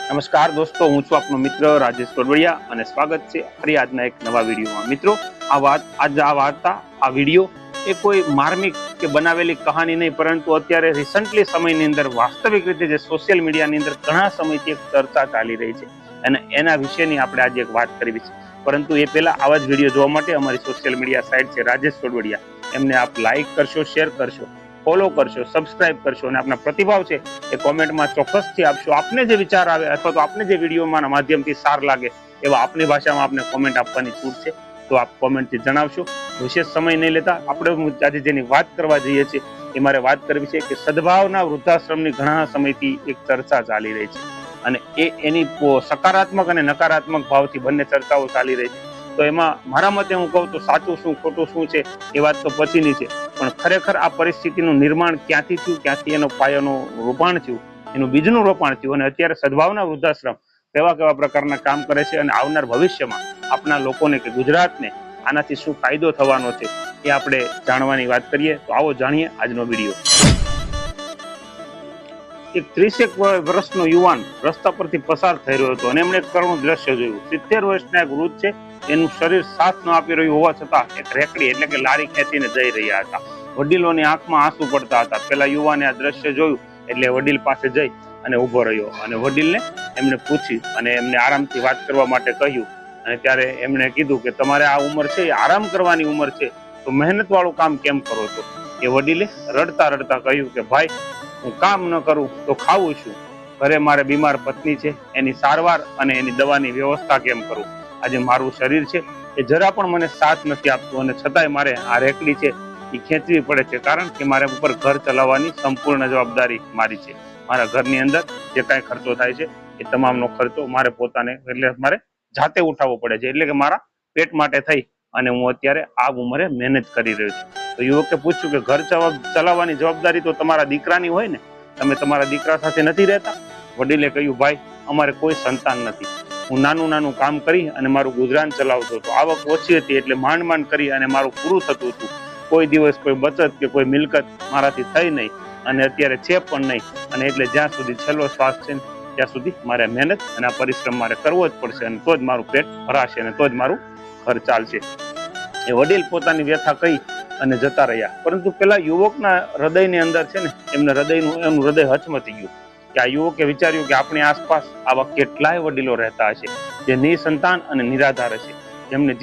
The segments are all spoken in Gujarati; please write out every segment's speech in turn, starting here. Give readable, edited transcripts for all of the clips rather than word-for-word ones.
નમસ્કાર દોસ્તો, હું છું આપનો મિત્ર રાજેશ તોડવડિયા અને સ્વાગત છે ફરી આજના એક નવા વિડીયોમાં। મિત્રો, આ વિડીયો એ કોઈ માર્મિક કે બનાવેલી કહાની નહીં, પરંતુ અત્યારે રિસન્ટલી સમયની અંદર વાસ્તવિક રીતે જે સોશિયલ મીડિયાની અંદર ઘણા સમયથી એક ચર્ચા ચાલી રહી છે અને એના વિશેની આપણે આજે એક વાત કરવી છે। પરંતુ એ પહેલા આવા જ વિડીયો જોવા માટે અમારી સોશિયલ મીડિયા સાઇટ છે રાજેશ તોડવડિયા, એમને આપ લાઈક કરશો, શેર કરશો, ફોલો કરશો, સબસ્ક્રાઇબ કરશો અને આપના પ્રતિભાવ છે એ કોમેન્ટમાં ચોક્કસથી આપશો। આપને જે વિચાર આવે અથવા તો આપને જે વિડીયોમાં માધ્યમથી સાર લાગે એવા આપની ભાષામાં આપને કોમેન્ટ આપવાની છૂટ છે, તો આપ કોમેન્ટથી જણાવશો। વિશેષ સમય નહીં લેતા આપણે આજે જેની વાત કરવા જઈએ છીએ એ મારે વાત કરવી છે કે સદભાવના વૃદ્ધાશ્રમની ઘણા સમયથી એક ચર્ચા ચાલી રહી છે અને એની સકારાત્મક અને નકારાત્મક ભાવથી બંને ચર્ચાઓ ચાલી રહી છે। તો એમાં મારા મતે હું કહું તો સાચું શું ખોટું શું છે એ વાત તો પછીની છે, પણ ખરેખર આ પરિસ્થિતિનું નિર્માણ ક્યાંથી થયું, ક્યાંથી એનો પાયાનું રોપાણ થયું, એનું બીજનું રોપાણ થયું અને અત્યારે સદભાવના વૃદ્ધાશ્રમ કેવા પ્રકારના કામ કરે છે અને આવનાર ભવિષ્યમાં આપણા લોકોને કે ગુજરાતને આનાથી શું ફાયદો થવાનો છે એ આપણે જાણવાની વાત કરીએ। તો આવો જાણીએ આજનો વિડીયો। એક 30 વર્ષનો યુવાન રસ્તા પરથી પસાર થઈ રહ્યો હતો અને એમણે એક કરુણ દ્રશ્ય જોયું। 70 વર્ષના એક વૃદ્ધ છે, એનું શરીર સાથ ન આપી રહ્યું હોવા છતાં એક રેકડી એટલે કે લારી ખેંચીને જઈ રહ્યા હતા। વડીલોની આંખમાં આંસુ પડતા હતા। પેલા યુવાને આ દ્રશ્ય જોયું એટલે વડીલ પાસે જઈ અને ઉભો રહ્યો અને વડીલને એમને પૂછી અને એમને આરામથી વાત કરવા માટે કહ્યું અને ત્યારે એમણે કીધું કે તમારે આ ઉંમર છે એ આરામ કરવાની ઉંમર છે, તો મહેનત વાળું કામ કેમ કરો છો? એ વડીલે રડતા રડતા કહ્યું કે ભાઈ, હું કામ ન કરું તો ખાવું શું? ઘરે મારે બીમાર પત્ની છે, એની સારવાર અને એની દવાની વ્યવસ્થા કેમ કરું? આજે મારું શરીર છે એ જરા પણ મને સાથ નથી આપતું અને છતાંય મારે આ રેકડી છે એ ખેંચવી પડે છે, કારણ કે મારા ઉપર ઘર ચલાવવાની સંપૂર્ણ જવાબદારી મારી છે। મારા ઘરની અંદર જે કાંઈ ખર્ચો થાય છે એ તમામનો ખર્ચો મારે પોતાને એટલે મારે જાતે ઉઠાવવો પડે છે, એટલે કે મારા પેટ માટે થઈ અને હું અત્યારે આ ઉંમરે મહેનત કરી રહ્યો છું। તો યુવકે પૂછ્યું કે ઘર ચલાવવાની જવાબદારી તો તમારા દીકરાની હોય ને, તમે તમારા દીકરા સાથે નથી રહેતા? વડીલે કહ્યું, ભાઈ, અમારે કોઈ સંતાન નથી, હું નાનું કામ કરી અને મારું ગુજરાન ચલાવતો હતો। આવક ઓછી હતી એટલે માંડ કરી અને મારું પૂરું થતું હતું। કોઈ દિવસ કોઈ બચત કે કોઈ મિલકત મારાથી થઈ નહીં અને અત્યારે છે પણ નહીં, અને એટલે જ્યાં સુધી છેલ્લો શ્વાસ છે ત્યાં સુધી મારે મહેનત અને આ પરિશ્રમ મારે કરવો જ પડશે અને તો જ મારું પેટ ભરાશે અને તો જ મારું ઘર ચાલશે। એ વડીલ પોતાની વ્યથા કહી અને જતા રહ્યા, પરંતુ પેલા યુવકના હૃદયની અંદર છે ને એનું હૃદય હચમચી ગયું કે આ યુવકે વિચાર્યું કે આપણી આસપાસ આવા કેટલાય વડીલો રહેતા હશે જે નિસંતાન અને નિરાધાર હશે, જેમને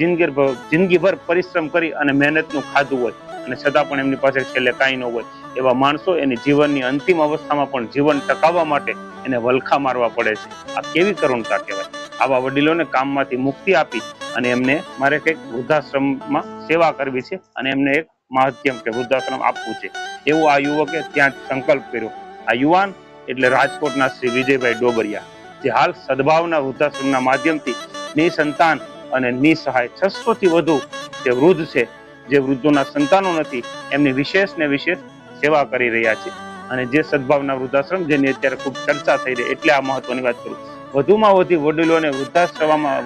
જિંદગીભર પરિશ્રમ કરી અને મહેનતનું ખાધું હોય અને છતાં પણ એમની પાસે છેલ્લે કાંઈ ન હોય। એવા માણસો એની જીવનની અંતિમ અવસ્થામાં પણ જીવન ટકાવવા માટે એને વલખા મારવા પડે છે। આ કેવી કરુણતા કહેવાય! આવા વડીલોને કામમાંથી મુક્તિ આપી અને એમને મારે કંઈક વૃદ્ધાશ્રમમાં સેવા કરવી છે અને એમને એક માધ્યમ કે વૃદ્ધાશ્રમ આપવું છે, એવું આ યુવકે ત્યાં સંકલ્પ કર્યો। આ યુવાન એટલે રાજકોટના શ્રી વિજયભાઈ ડોબરિયા, જે હાલ સદભાવના વૃદ્ધાશ્રમના માધ્યમથી નિસંતાન અને નિસહાય 600 થી વધુ જે વૃદ્ધ છે, જે વૃદ્ધોના સંતાનો નથી, એમની વિશેષ સેવા કરી રહ્યા છે। અને જે સદભાવના વૃદ્ધાશ્રમ જેની અત્યારે ખૂબ ચર્ચા થઈ રહી, એટલે આ મહત્વની વાત કરું। વધુમાં વધુ વડીલોને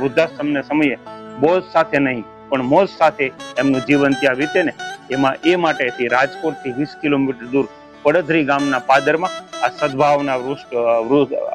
વૃદ્ધાશ્રમને સમયે બોજ સાથે નહીં પણ મોજ સાથે એમનું જીવન ત્યાં વીતે ને, એ માટેથી રાજકોટથી 20 કિલોમીટર દૂર પડધરી ગામના પાદરમાં આ સદભાવના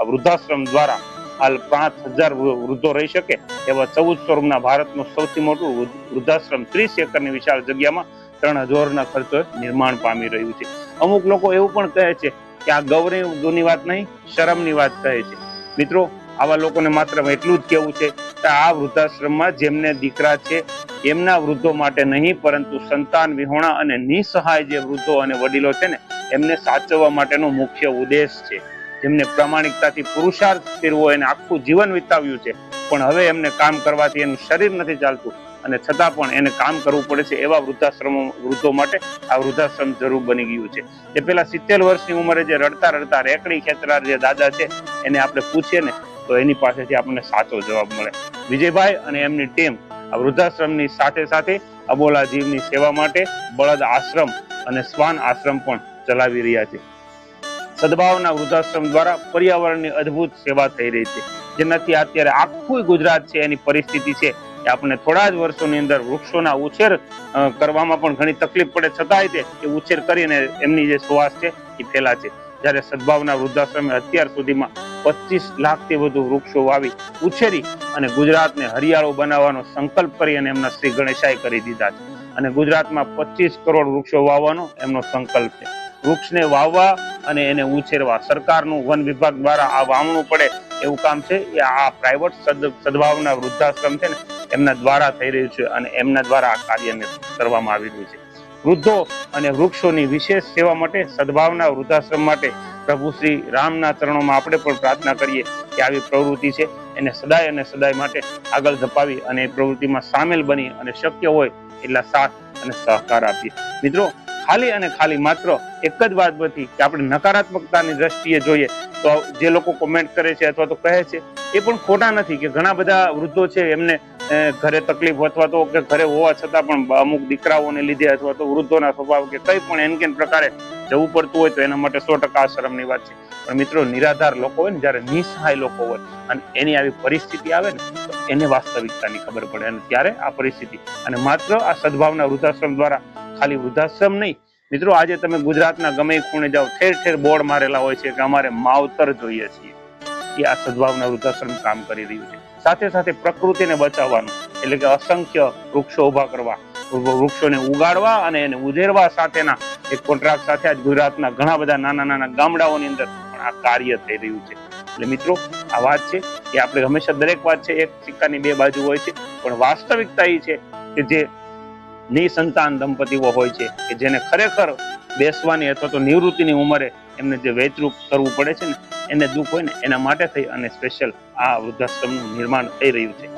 વૃદ્ધાશ્રમ દ્વારા હાલ 5000 વૃદ્ધો રહી શકે એવા 1400 રૂમના ભારતનું સૌથી મોટું વૃદ્ધાશ્રમ 30 એકરની વિશાળ જગ્યામાં 3000ના ખર્ચે નિર્માણ પામી રહ્યું છે। અમુક લોકો એવું પણ કહે છે કે આ ગૌરવની વાત નહીં, શરમની વાત કહે છે। મિત્રો, આવા લોકોને માત્ર એટલું જ કહેવું છે કે આ વૃદ્ધાશ્રમમાં જેમને દીકરા છે એમના વૃદ્ધો માટે નહીં, પરંતુ સંતાન વિહોણા અને નિસહાય જે વૃદ્ધો અને વડીલો છે ને, એમને સાચવવા માટેનો મુખ્ય ઉદ્દેશ છે। જેમને પ્રામાણિકતાથી પુરુષાર્થ કર્યો એને આખું જીવન વિતાવ્યું છે, પણ હવે એમને કામ કરવાથી એનું શરીર નથી ચાલતું અને છતાં પણ એને કામ કરવું પડે છે, એવા વૃદ્ધો માટે આ વૃદ્ધાશ્રમ જરૂર બની ગયું છે। એ પેલા 70 વર્ષની ઉંમરે જે રડતા રેકડી ખેતરાર જે દાદા છે એને આપણે પૂછીએ ને તો એની પાસેથી આપણને સાચો જવાબ મળે। વિજયભાઈ અને એમની ટીમ આ વૃદ્ધાશ્રમની સાથે અબોલા જીવની સેવા માટે બળદ આશ્રમ અને શ્વાન આશ્રમ પણ ચલાવી રહ્યા છે। સદભાવના વૃદ્ધાશ્રમ દ્વારા પર્યાવરણની અદ્ભુત સેવા થઈ રહી છે, જેનાથી અત્યારે આખું ગુજરાત છે એની પરિસ્થિતિ છે કે આપણે થોડા જ વર્ષોની અંદર વૃક્ષોના ઉછેર કરવામાં પણ ઘણી તકલીફ પડે, છતાંય તે ઉછેર કરીને એમની જે સુવાસ છે એ ફેલા છે। જ્યારે સદભાવના વૃદ્ધાશ્રમે અત્યાર સુધીમાં 25 લાખથી વધુ વૃક્ષો વાવી ઉછેરી અને ગુજરાતને હરિયાળું બનાવવાનો સંકલ્પ કરી અને એમના શ્રી ગણેશાએ કરી દીધા છે. અને ગુજરાતમાં 25 કરોડ વૃક્ષો વાવવાનો એમનો સંકલ્પ છે. વૃક્ષને વાવવા અને એને ઉછેરવા સરકારનું વન વિભાગ દ્વારા આ વાવણું પડે એવું કામ છે એ આ પ્રાઇવેટ સદભાવના વૃદ્ધાશ્રમ છે ને એમના દ્વારા થઈ રહ્યું છે અને એમના દ્વારા આ કાર્યને કરવામાં આવી રહ્યું છે. વૃદ્ધો અને વૃક્ષોની વિશેષ સેવા માટે સદભાવના વૃદ્ધાશ્રમ માટે પ્રભુ શ્રી રામના ચરણોમાં આપણે પણ પ્રાર્થના કરીએ કે આવી પ્રવૃત્તિ છે એને સદાય અને સદાય માટે આગળ ધપાવી અને એ પ્રવૃત્તિમાં સામેલ બની અને શક્ય હોય એટલા સાથ અને સહકાર આપીએ. મિત્રો, ખાલી અને ખાલી માત્ર એક જ વાત બધી કે આપણે નકારાત્મકતાની દ્રષ્ટિએ જોઈએ તો જે લોકો કોમેન્ટ કરે છે અથવા તો કહે છે એ પણ ખોટા નથી કે ઘણા બધા વૃદ્ધો છે એમને ઘરે તકલીફ અથવા તો કે ઘરે હોવા છતાં પણ અમુક દીકરાઓને લીધે અથવા તો વૃદ્ધોના સ્વભાવ કે કઈ પણ એનકેન પ્રકારે જવું પડતું હોય તો એના માટે 100% શરમની વાત છે. પણ મિત્રો, નિરાધાર લોકો હોય ને, જયારે નિસહાય લોકો હોય અને એની આવી પરિસ્થિતિ આવે ને તો એને વાસ્તવિકતાની ખબર પડે અને ત્યારે આ પરિસ્થિતિ અને માત્ર આ સદભાવના વૃદ્ધાશ્રમ દ્વારા ખાલી વૃદ્ધાશ્રમ નહીં મિત્રો, આજે તમે ગુજરાતના ગમે ખૂણે જાઓ ઠેર ઠેર બોર્ડ મારેલા હોય છે કે અમારે માવતર જોઈએ છીએ. એ આ સદભાવના વૃદ્ધાશ્રમ કામ કરી રહ્યું છે. સાથે સાથે પ્રકૃતિને બચાવવાનું એટલે કે અસંખ્ય વૃક્ષો ઉભા કરવા, વૃક્ષોને ઉગાડવા અને એને ઉછેરવા સાથેના એક કોન્ટ્રાક્ટ સાથે આજ ગુજરાતના ઘણા બધા નાના નાના ગામડાઓની અંદર પણ આ કાર્ય થઈ રહ્યું છે. એટલે મિત્રો, આ વાત છે કે આપણે હંમેશા દરેક વાત છે એક સિક્કાની બે બાજુ હોય છે, પણ વાસ્તવિકતા એ છે કે જે નિસંતાન દંપતીઓ હોય છે કે જેને ખરેખર બેસવાની અથવા તો નિવૃત્તિની ઉંમરે એમને જે વેચરૂપ કરવું પડે છે ને એને દુઃખ હોય ને એના માટે થઈ અને સ્પેશિયલ આ વૃદ્ધાશ્રમનું નિર્માણ થઈ રહ્યું છે.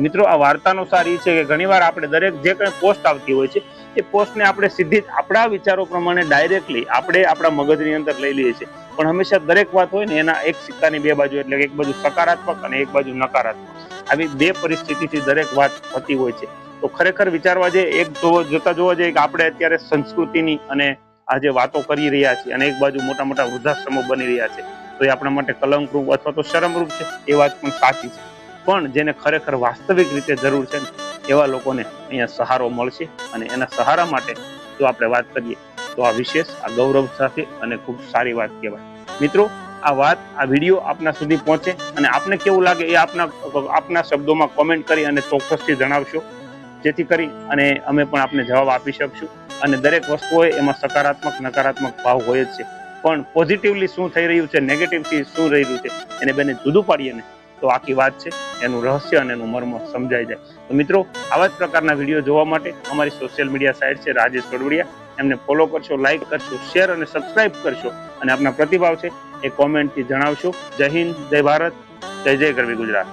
મિત્રો, આ વાર્તાનો સાર એ છે કે ઘણીવાર આપણે દરેક જે કંઈ પોસ્ટ આવતી હોય છે એ પોસ્ટને આપણે સીધી જ આપણા વિચારો પ્રમાણે ડાયરેક્ટલી આપણે આપણા મગજની અંદર લઈ લઈએ છીએ. પણ હંમેશા દરેક વાત હોય ને એના એક સિક્કાની બે બાજુ એટલે એક બાજુ સકારાત્મક અને એક બાજુ નકારાત્મક, આવી બે પરિસ્થિતિથી દરેક વાત થતી હોય છે. તો ખરેખર વિચારવા જઈએ, એક જોતા જોવા જઈએ કે આપણે અત્યારે સંસ્કૃતિની અને આ જે વાતો કરી રહ્યા છીએ અને એક બાજુ મોટા મોટા વૃદ્ધાશ્રમો બની રહ્યા છે તો એ આપણા માટે કલંકરૂપ અથવા તો શરમરૂપ છે. એ વાત પણ સાચી છે. પણ જેને ખરેખર વાસ્તવિક રીતે જરૂર છે ને એવા લોકોને અહીંયા સહારો મળશે અને એના સહારા માટે જો આપણે વાત કરીએ તો આ વિશેષ આ ગૌરવ સાથે અને ખૂબ સારી વાત કહેવાય. મિત્રો, આ વાત આ વિડીયો આપના સુધી પહોંચે અને આપને કેવું લાગે એ આપના શબ્દોમાં કોમેન્ટ કરી અને ચોક્કસથી જણાવશો, જેથી કરી અને અમે પણ આપને જવાબ આપી શકશું. અને દરેક વસ્તુ હોય એમાં સકારાત્મક નકારાત્મક ભાવ હોય જ છે, પણ પોઝિટિવલી શું થઈ રહ્યું છે, નેગેટિવથી શું રહી રહ્યું છે એને બંને જુદું પાડીએ ને તો આખી વાત છે એનું રહસ્ય અને એનું મર્મ સમજાઈ જાય. તો મિત્રો, આવા જ પ્રકારના વિડીયો જોવા માટે અમારી સોશિયલ મીડિયા સાઇટ છે રાજેશ તોડવડિયા, એમને ફોલો કરશો, લાઇક કરશો, શેર અને સબસ્ક્રાઇબ કરશો અને આપના પ્રતિભાવ છે એ કોમેન્ટથી જણાવશો. જય હિન્દ, જય ભારત, જય જય ગરવી ગુજરાત.